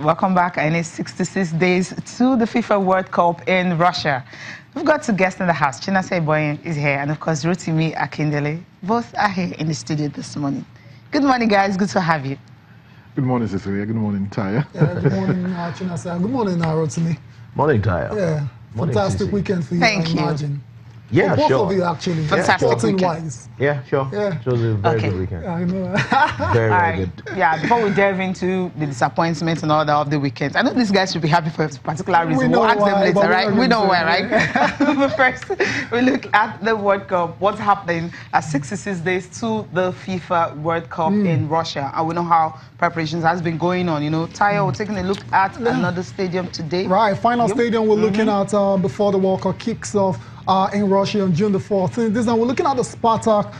welcome back. And it's 66 days to the FIFA World Cup in Russia. We've got two guests in the house. Chinase Boyen is here, and of course, Rotimi Akindele. Both are here in the studio this morning. Good morning, guys. Good to have you. Good morning, Cecilia. Good morning, Taya. Yeah, good morning, Chinase. Good morning, Rotimi. Morning, Taya. Yeah, morning, fantastic Cici. Weekend for you, Thank I you. imagine. Yeah, both sure. of you, actually. Fantastic weekend. Wise. Yeah, sure. Yeah. It was a very good weekend. I know. Very good. Yeah, before we delve into the disappointments and all that of the weekend, I know these guys should be happy for a particular reason. We'll ask them later, right? We know why, right? But first, we look at the World Cup. What's happening at 66 days to the FIFA World Cup in Russia. And we know how preparations has been going on. You know, Taya, we're taking a look at another stadium today. Right, final stadium we're looking at before the World Cup kicks off in Russia on June the 14th. This time we're looking at the Spartak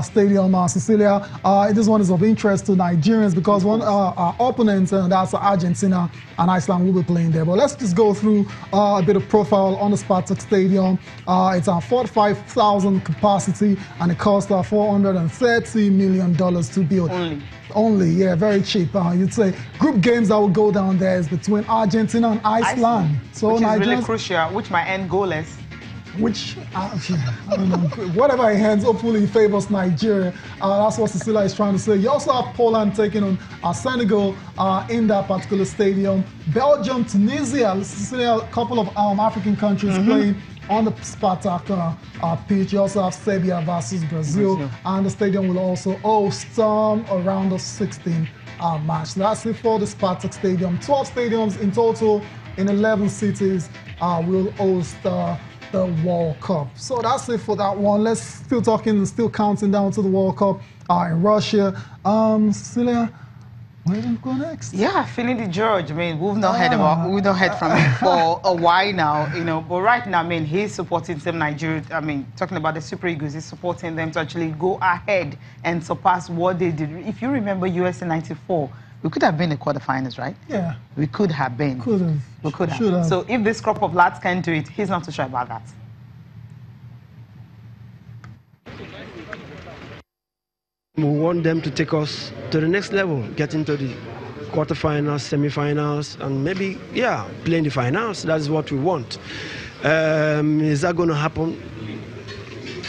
Stadium, Cecilia. This one is of interest to Nigerians because one our opponents, that's Argentina and Iceland, will be playing there. But let's just go through a bit of profile on the Spartak Stadium. It's a 45,000 capacity and it cost $430 million to build. Only, yeah, very cheap. You'd say group games that will go down there is between Argentina and Iceland. So which is really crucial, which might end goalless. Which, I don't know, whatever it ends, hopefully it favors Nigeria. That's what Cecilia is trying to say. You also have Poland taking on Senegal in that particular stadium. Belgium, Tunisia, Cecilia, a couple of African countries playing on the Spartak pitch. You also have Serbia versus Brazil. And the stadium will also host around the 16 match. So that's it for the Spartak Stadium. 12 stadiums in total in 11 cities will host the World Cup. So that's it for that one. Let's still counting down to the World Cup in Russia. Cecilia, where do we go next? Yeah, Findi George. I mean, we've not heard from him for a while now, you know. But right now, I mean, he's supporting Team Nigeria. I mean, talking about the Super Eagles, he's supporting them to actually go ahead and surpass what they did. If you remember US in '94. We could have been in the quarterfinals, right? Yeah. We could have been. Could have. We could have. So if this crop of lads can do it, he's not too sure about that. We want them to take us to the next level, get into the quarterfinals, semifinals, and maybe, yeah, play in the finals. That's what we want. Is that going to happen?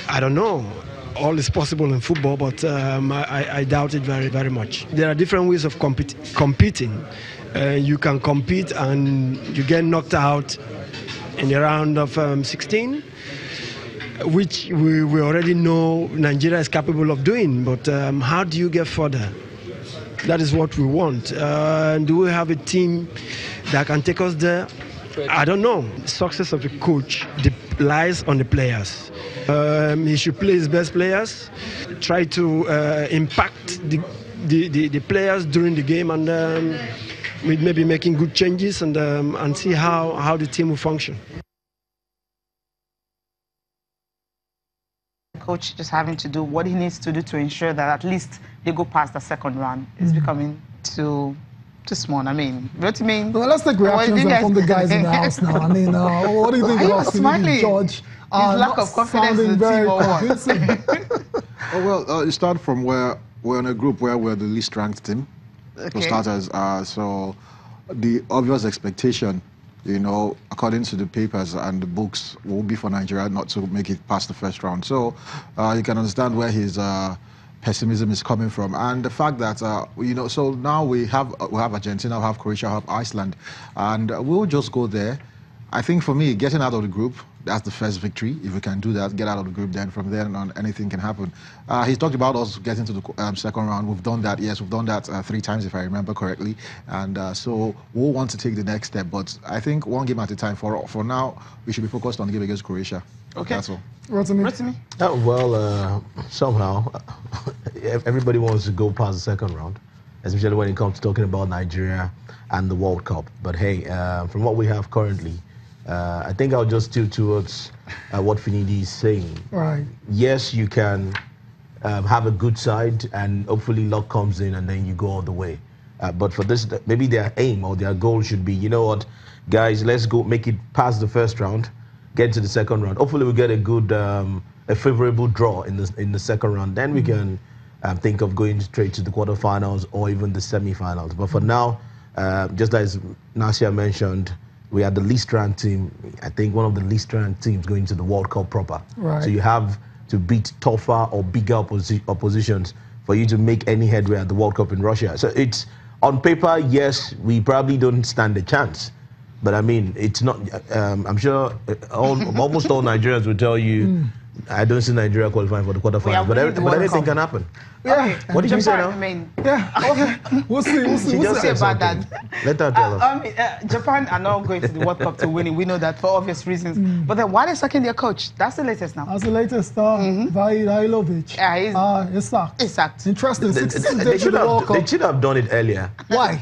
I don't know. All is possible in football, but I doubt it very, very much. There are different ways of competing. You can compete and you get knocked out in the round of 16, which we already know Nigeria is capable of doing. But how do you get further? That is what we want. Do we have a team that can take us there? I don't know. The success of a coach lies on the players. He should play his best players, try to impact the players during the game, and with maybe making good changes and see how the team will function. Coach just having to do what he needs to do to ensure that at least they go past the second round. It's becoming too small. I mean, what do you mean? Well, let's take reactions from the guys in the house now. I mean, what do you think about Findi George? His lack of confidence in the team or what? Oh, well, you start from where we're in a group where we're the least ranked team. For starters, so the obvious expectation, you know, according to the papers and the books, will be for Nigeria not to make it past the first round. So you can understand where his pessimism is coming from, and the fact that you know. So now we have Argentina, we have Croatia, we have Iceland, and we'll just go there. I think for me, getting out of the group, that's the first victory. If we can do that, get out of the group, then from there on, anything can happen. He's talked about us getting to the second round. We've done that. Yes, we've done that 3 times, if I remember correctly. And so we'll want to take the next step. But I think one game at a time. For now, we should be focused on the game against Croatia. Okay. That's all. Rotimi? Well, somehow, everybody wants to go past the second round, especially when it comes to talking about Nigeria and the World Cup. But hey, from what we have currently, I think I'll just tilt towards what Finidi is saying. Right. Yes, you can have a good side and hopefully luck comes in and then you go all the way. But for this, maybe their aim or their goal should be, you know what, guys, let's go make it past the first round, get to the second round. Hopefully we get a good, a favorable draw in the second round. Then we can think of going straight to the quarterfinals or even the semifinals. But for now, just as Nasia mentioned, we are the least ranked team. I think one of the least ranked teams going to the World Cup proper. Right. So you have to beat tougher or bigger oppositions for you to make any headway at the World Cup in Russia. So it's, on paper, yes, we probably don't stand a chance. But I mean, it's not, I'm sure almost all Nigerians will tell you, I don't see Nigeria qualifying for the quarterfinals, but anything can happen. Yeah. Okay. What did you say now? I mean, Yeah. Okay. We'll see. We'll see. She We'll just see. said about something. that. Let her tell us. Japan are not going to the World Cup to win it. We know that for obvious reasons. But then why are they sacking their coach? That's the latest now. That's the latest. Vajilovic. Yeah, it's sacked. It's sacked. Interesting. They should have done it earlier. Why?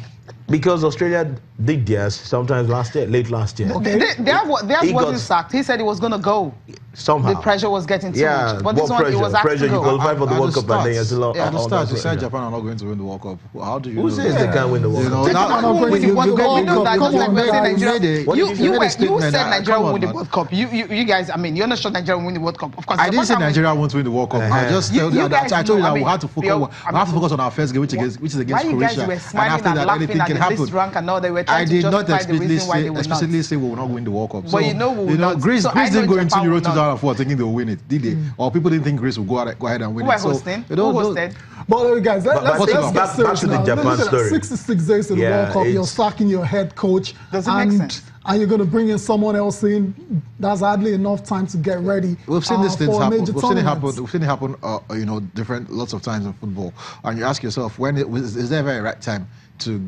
Because Australia did theirs sometimes late last year. Okay. Theirs wasn't sacked. He said he was going to go. Somehow. The pressure was getting too much. But this what one, it was asked pressure? to You go. qualify for the World Cup and then you're still At the start, you said Japan are not going to win the World Cup. How do you Who know says that? they can't win the World You Cup? know, Japan now, won't win the World Cup. We know that. Come Just like on, we're saying guys. Nigeria. You said Nigeria Come will on, win the man. World Cup. You guys, I mean, you're not sure Nigeria will win the World Cup. Of course, I didn't say Nigeria won't win the World Cup. I just told you that. I told you that we have to focus on our first game, which is against Croatia. Why you guys were smiling and laughing at the least rank and all they were trying to justify the reason why they would not. explicitly say we will not win the World Cup. But you know we will not. Greece So I didn't know go into Japan Euro will not. 2004 thinking they will win it, did they? Or people didn't think Greece would go ahead and win Who it. are hosting? Who hosted? But guys, let's get back serious to the now. Japan Look at that, story. 66 days to the World Cup, you're sacking your head coach. Does it make sense? And you're going to bring in someone else in. That's hardly enough time to get ready. We've seen these things for a happen. major We've seen it tournament. happen. Lots of times in football. And you ask yourself, is there ever a right time to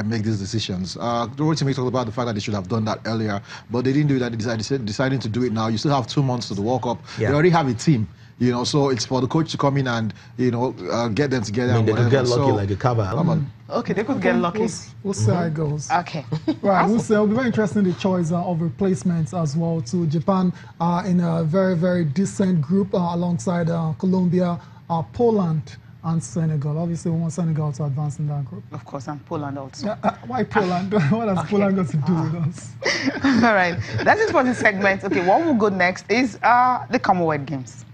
make these decisions? The whole team talked about the fact that they should have done that earlier, but they didn't do that. They decided to do it now. You still have 2 months to the World Cup. Yeah. They already have a team. So it's for the coach to come in and get them together. I mean, they could get lucky like a cover. Okay, they could get lucky. We'll see how it goes. Okay. Right, it'll be very interesting, the choice of replacements as well too. Japan are in a very, very decent group alongside Colombia, Poland, and Senegal. Obviously, we want Senegal to advance in that group. Of course, and Poland also. Why Poland? What has Poland got to do with us? All right. That's it for this segment. Okay, what will go next is the Commonwealth Games.